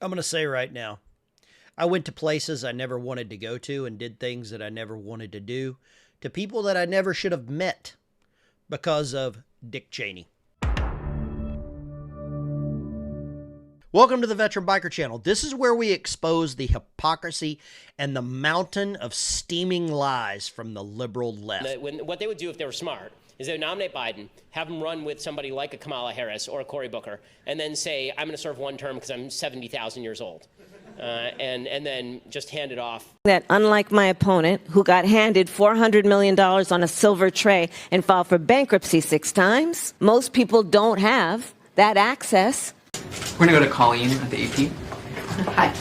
I'm going to say right now, I went to places I never wanted to go to and did things that I never wanted to do to people that I never should have met because of Dick Cheney. Welcome to the Veteran Biker Channel. This is where we expose the hypocrisy and the mountain of steaming lies from the liberal left. What they would do if they were smart is they would nominate Biden, have him run with somebody like a Kamala Harris or a Cory Booker, and then say, I'm going to serve one term because I'm 70,000 years old. And then just hand it off. That unlike my opponent, who got handed $400 million on a silver tray and filed for bankruptcy 6 times, most people don't have that access. We're going to go to Colleen at the AP. Hi.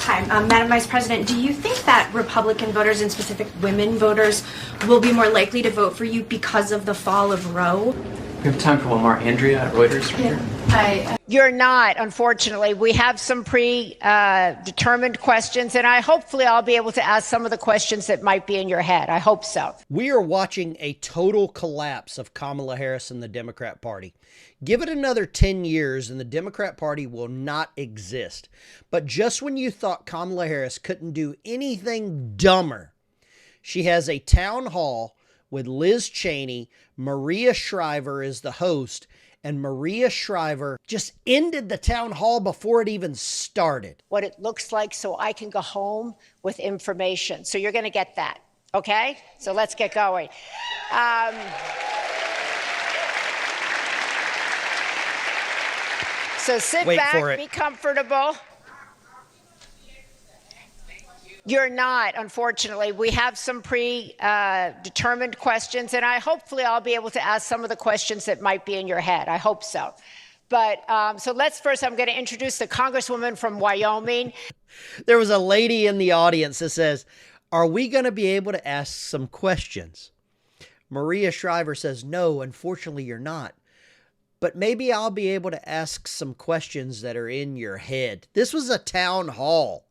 Madam Vice President, do you think that Republican voters, and specific women voters, will be more likely to vote for you because of the fall of Roe? We have time for one more. Andrea at Reuters. Yeah. You're not, unfortunately. We have some predetermined questions, and hopefully I'll be able to ask some of the questions that might be in your head. I hope so. We are watching a total collapse of Kamala Harris and the Democrat Party. Give it another 10 years and the Democrat Party will not exist. But just when you thought Kamala Harris couldn't do anything dumber, she has a town hall with Liz Cheney. Maria Shriver is the host, and Maria Shriver just ended the town hall before it even started. What it looks like so I can go home with information. So you're going to get that, okay? So let's get going. So sit back, be comfortable. You're not, unfortunately. We have some predetermined questions, and hopefully I'll be able to ask some of the questions that might be in your head. I hope so. But so I'm going to introduce the Congresswoman from Wyoming. There was a lady in the audience that says, are we going to be able to ask some questions? Maria Shriver says, no, unfortunately you're not. But maybe I'll be able to ask some questions that are in your head. This was a town hall.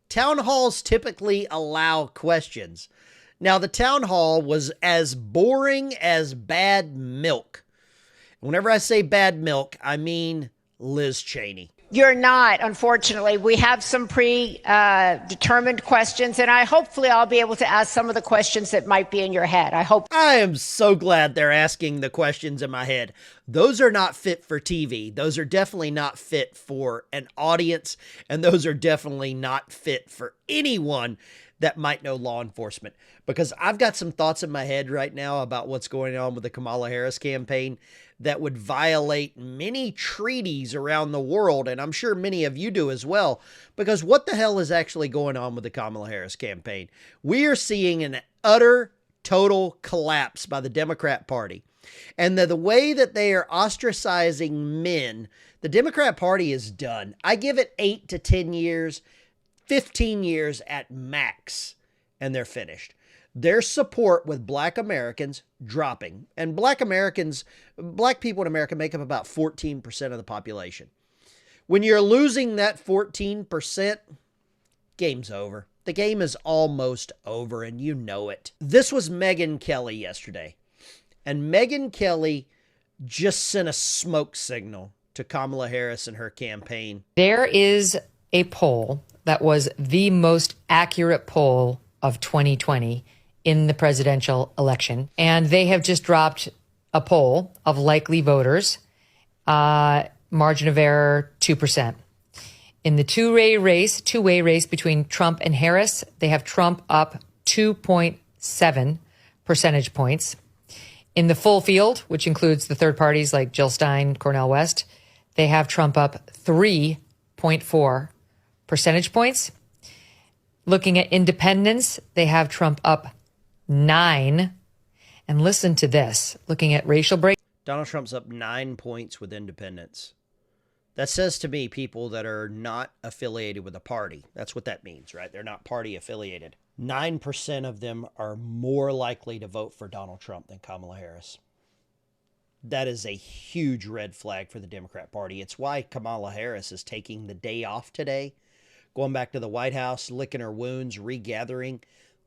Town halls typically allow questions. Now, the town hall was as boring as bad milk. Whenever I say bad milk, I mean Liz Cheney. You're not, unfortunately. We have some predetermined questions, and hopefully I'll be able to ask some of the questions that might be in your head. I am so glad they're asking the questions in my head. Those are not fit for TV. Those are definitely not fit for an audience, and those are definitely not fit for anyone that might know law enforcement, because I've got some thoughts in my head right now about what's going on with the Kamala Harris campaign that would violate many treaties around the world, and I'm sure many of you do as well, because what the hell is actually going on with the Kamala Harris campaign? We are seeing an utter, total collapse by the Democrat Party, and the way that they are ostracizing men, the Democrat Party is done. I give it 8 to 10 years, 15 years at max, and they're finished. Their support with black Americans dropping. And black people in America make up about 14% of the population. When you're losing that 14%, game's over. The game is almost over, and you know it. This was Megyn Kelly yesterday. And Megyn Kelly just sent a smoke signal to Kamala Harris and her campaign. There is a poll that was the most accurate poll of 2020 in the presidential election. And they have just dropped a poll of likely voters, margin of error 2%. In the two-way race between Trump and Harris, they have Trump up 2.7 percentage points. In the full field, which includes the third parties like Jill Stein, Cornel West, they have Trump up 3.4 percentage points. Looking at independents, they have Trump up 9. And listen to this. Looking at racial break. Donald Trump's up 9 points with independents. That says to me people that are not affiliated with a party. That's what that means, right? They're not party affiliated. 9% of them are more likely to vote for Donald Trump than Kamala Harris. That is a huge red flag for the Democrat Party. It's why Kamala Harris is taking the day off today, going back to the White House, licking her wounds, regathering.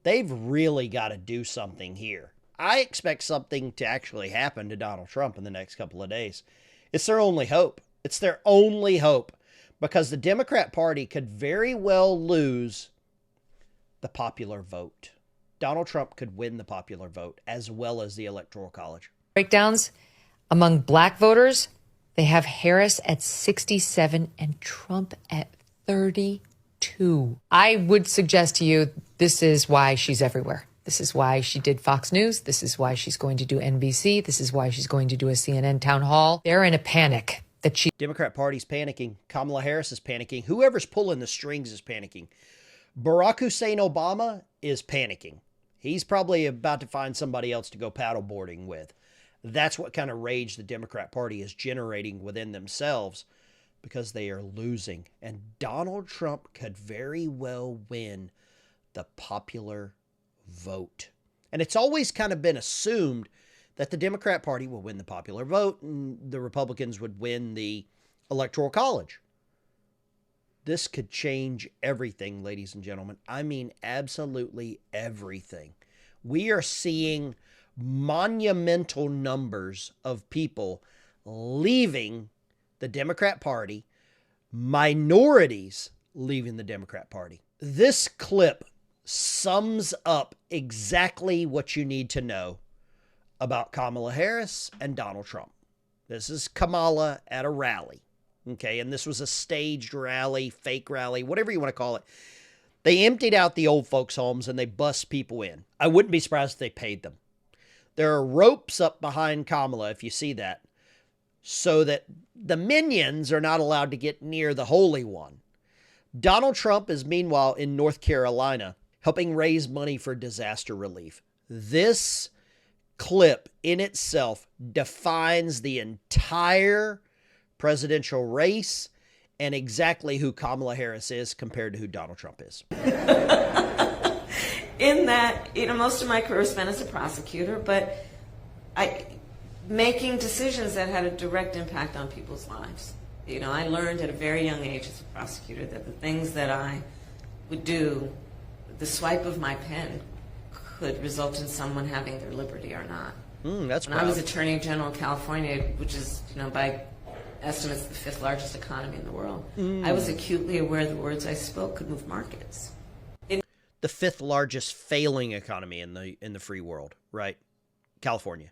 They've really got to do something here. I expect something to actually happen to Donald Trump in the next couple of days. It's their only hope. It's their only hope, because the Democrat Party could very well lose the popular vote. Donald Trump could win the popular vote as well as the Electoral College. Breakdowns among black voters, they have Harris at 67 and Trump at 32. I would suggest to you, this is why she's everywhere. This is why she did Fox News. This is why she's going to do NBC. This is why she's going to do a CNN town hall. They're in a panic that she... Democrat Party's panicking. Kamala Harris is panicking. Whoever's pulling the strings is panicking. Barack Hussein Obama is panicking. He's probably about to find somebody else to go paddleboarding with. That's what kind of rage the Democrat Party is generating within themselves because they are losing. And Donald Trump could very well win the popular vote. And it's always kind of been assumed that the Democrat Party will win the popular vote and the Republicans would win the Electoral College. This could change everything, ladies and gentlemen. I mean, absolutely everything. We are seeing monumental numbers of people leaving the Democrat Party, minorities leaving the Democrat Party. This clip sums up exactly what you need to know about Kamala Harris and Donald Trump. This is Kamala at a rally. Okay, and this was a staged rally, fake rally, whatever you want to call it. They emptied out the old folks' homes and they bust people in. I wouldn't be surprised if they paid them. There are ropes up behind Kamala, if you see that, so that the minions are not allowed to get near the Holy One. Donald Trump is meanwhile in North Carolina helping raise money for disaster relief. This clip in itself defines the entire presidential race and exactly who Kamala Harris is compared to who Donald Trump is. In that, most of my career spent as a prosecutor, but making decisions that had a direct impact on people's lives. I learned at a very young age as a prosecutor that the things that I would do, the swipe of my pen could result in someone having their liberty or not. That's when I was Attorney General of California, which is, by estimates, the 5th largest economy in the world, I was acutely aware the words I spoke could move markets. The 5th largest failing economy in the free world, right? California.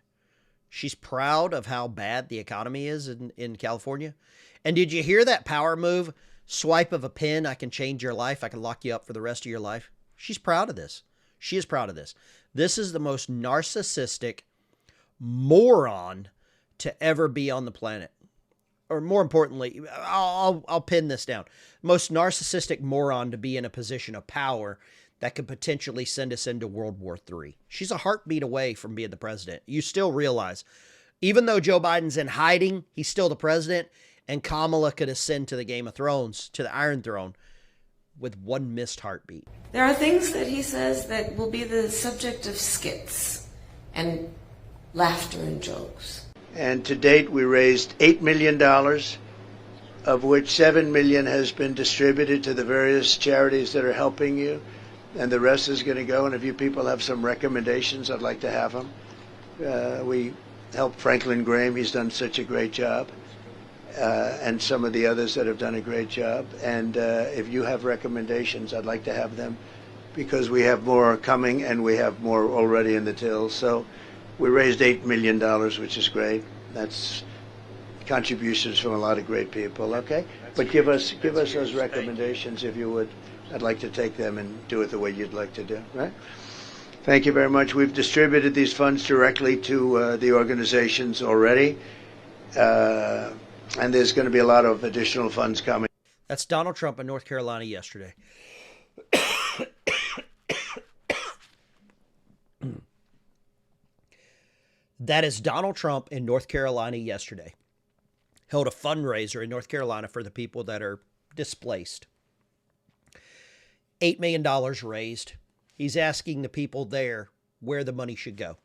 She's proud of how bad the economy is in California. And did you hear that power move? Swipe of a pen, I can change your life. I can lock you up for the rest of your life. She's proud of this. She is proud of this. This is the most narcissistic moron to ever be on the planet. Or more importantly, I'll pin this down. Most narcissistic moron to be in a position of power that could potentially send us into World War III. She's a heartbeat away from being the president. You still realize, even though Joe Biden's in hiding, he's still the president, and Kamala could ascend to the Game of Thrones, to the Iron Throne, with one missed heartbeat. There are things that he says that will be the subject of skits and laughter and jokes. And to date, we raised $8 million, of which $7 million has been distributed to the various charities that are helping you. And the rest is going to go. And if you people have some recommendations, I'd like to have them. We helped Franklin Graham. He's done such a great job. And some of the others that have done a great job. And if you have recommendations, I'd like to have them because we have more coming and we have more already in the till. So we raised $8 million, which is great. That's contributions from a lot of great people. Okay, but give us those recommendations if you would. I'd like to take them and do it the way you'd like to do. Right? Thank you very much. We've distributed these funds directly to the organizations already, and there's going to be a lot of additional funds coming. That's Donald Trump in North Carolina yesterday. That is Donald Trump in North Carolina yesterday. Held a fundraiser in North Carolina for the people that are displaced. $8 million raised. He's asking the people there where the money should go.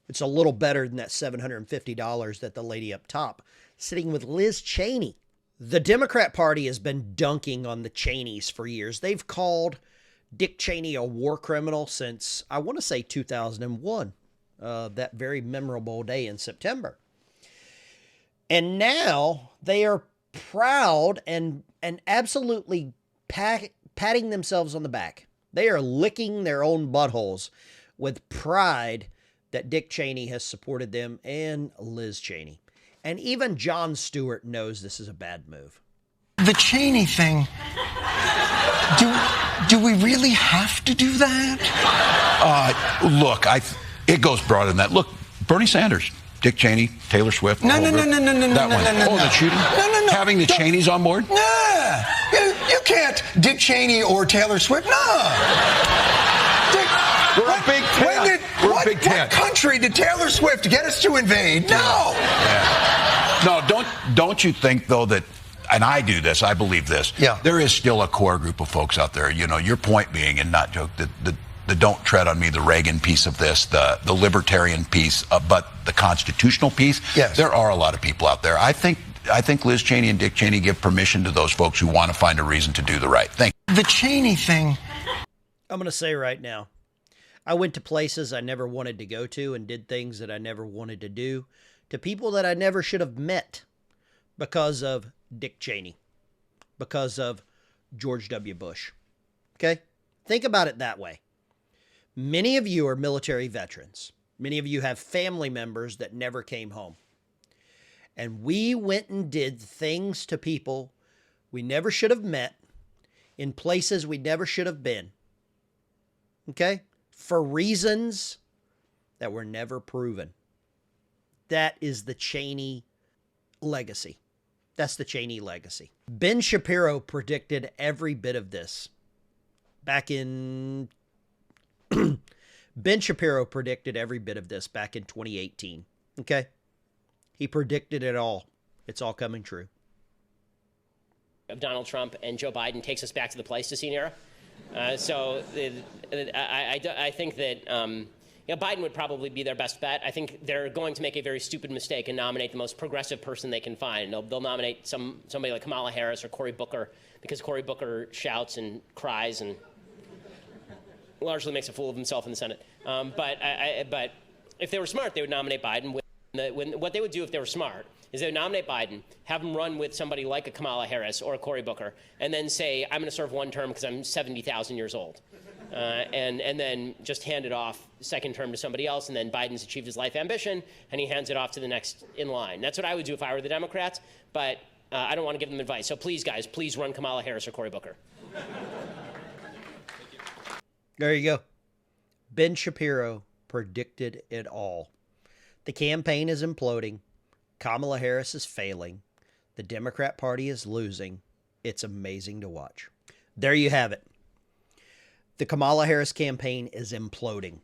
It's a little better than that $750 that the lady up top, sitting with Liz Cheney. The Democrat Party has been dunking on the Cheneys for years. They've called Dick Cheney a war criminal since, I want to say, 2001. That very memorable day in September. And now they are proud and absolutely patting themselves on the back. They are licking their own buttholes with pride that Dick Cheney has supported them and Liz Cheney. And even Jon Stewart knows this is a bad move. The Cheney thing, do we really have to do that? Look, it goes broader than that. Look, Bernie Sanders, Dick Cheney, Taylor Swift. No. That one. The shooting? No. Having the Cheneys on board? Nah, you can't Dick Cheney or Taylor Swift. No. We're a big tent. What country did Taylor Swift get us to invade? No. Yeah. No, don't you think, though, that, and I do this, I believe this, there is still a core group of folks out there, your point being, and not joke, the don't tread on me, the Reagan piece of this, the libertarian piece, but the constitutional piece, yes. There are a lot of people out there. I think Liz Cheney and Dick Cheney give permission to those folks who want to find a reason to do the right thing. The Cheney thing. I'm going to say right now, I went to places I never wanted to go to and did things that I never wanted to do to people that I never should have met because of Dick Cheney, because of George W. Bush. Okay? Think about it that way. Many of you are military veterans. Many of you have family members that never came home. And we went and did things to people we never should have met in places we never should have been. Okay? For reasons that were never proven. That is the Cheney legacy. That's the Cheney legacy. Ben Shapiro predicted every bit of this back in... Ben Shapiro predicted every bit of this back in 2018. Okay? He predicted it all. It's all coming true. Of Donald Trump and Joe Biden takes us back to the Pleistocene era. I think that Biden would probably be their best bet. I think they're going to make a very stupid mistake and nominate the most progressive person they can find. They'll nominate somebody like Kamala Harris or Cory Booker because Cory Booker shouts and cries and largely makes a fool of himself in the Senate. But if they were smart, they would nominate Biden. What they would do if they were smart is they would nominate Biden, have him run with somebody like a Kamala Harris or a Cory Booker, and then say, I'm going to serve one term because I'm 70,000 years old. And then just hand it off second term to somebody else, and then Biden's achieved his life ambition, and he hands it off to the next in line. That's what I would do if I were the Democrats, but I don't want to give them advice. So please, guys, please run Kamala Harris or Cory Booker. There you go. Ben Shapiro predicted it all. The campaign is imploding. Kamala Harris is failing. The Democrat Party is losing. It's amazing to watch. There you have it. The Kamala Harris campaign is imploding.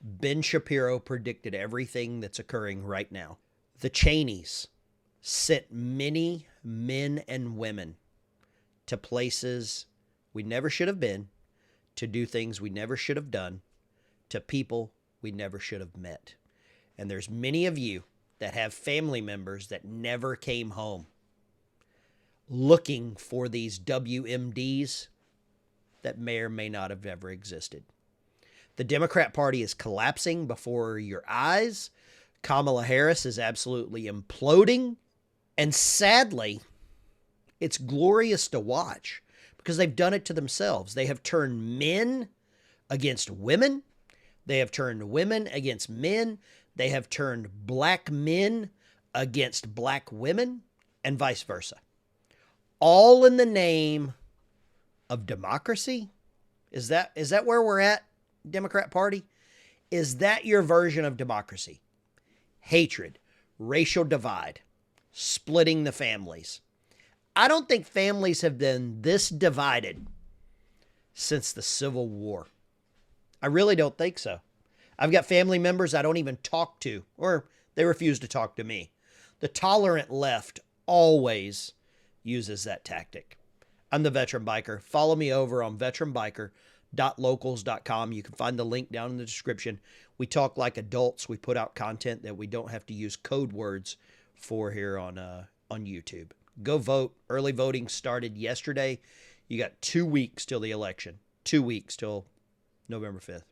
Ben Shapiro predicted everything that's occurring right now. The Cheneys sent many men and women to places we never should have been, to do things we never should have done, to people we never should have met. And there's many of you that have family members that never came home looking for these WMDs that may or may not have ever existed. The Democrat Party is collapsing before your eyes. Kamala Harris is absolutely imploding. And sadly, it's glorious to watch because they've done it to themselves. They have turned men against women. They have turned women against men. They have turned black men against black women and vice versa. All in the name of democracy? Is that where we're at, Democrat Party? Is that your version of democracy? Hatred, racial divide, splitting the families. I don't think families have been this divided since the Civil War. I really don't think so. I've got family members I don't even talk to, or they refuse to talk to me. The tolerant left always uses that tactic. I'm the Veteran Biker. Follow me over on veteranbiker.locals.com. You can find the link down in the description. We talk like adults. We put out content that we don't have to use code words for here on YouTube. Go vote. Early voting started yesterday. You got 2 weeks till the election. 2 weeks till November 5th.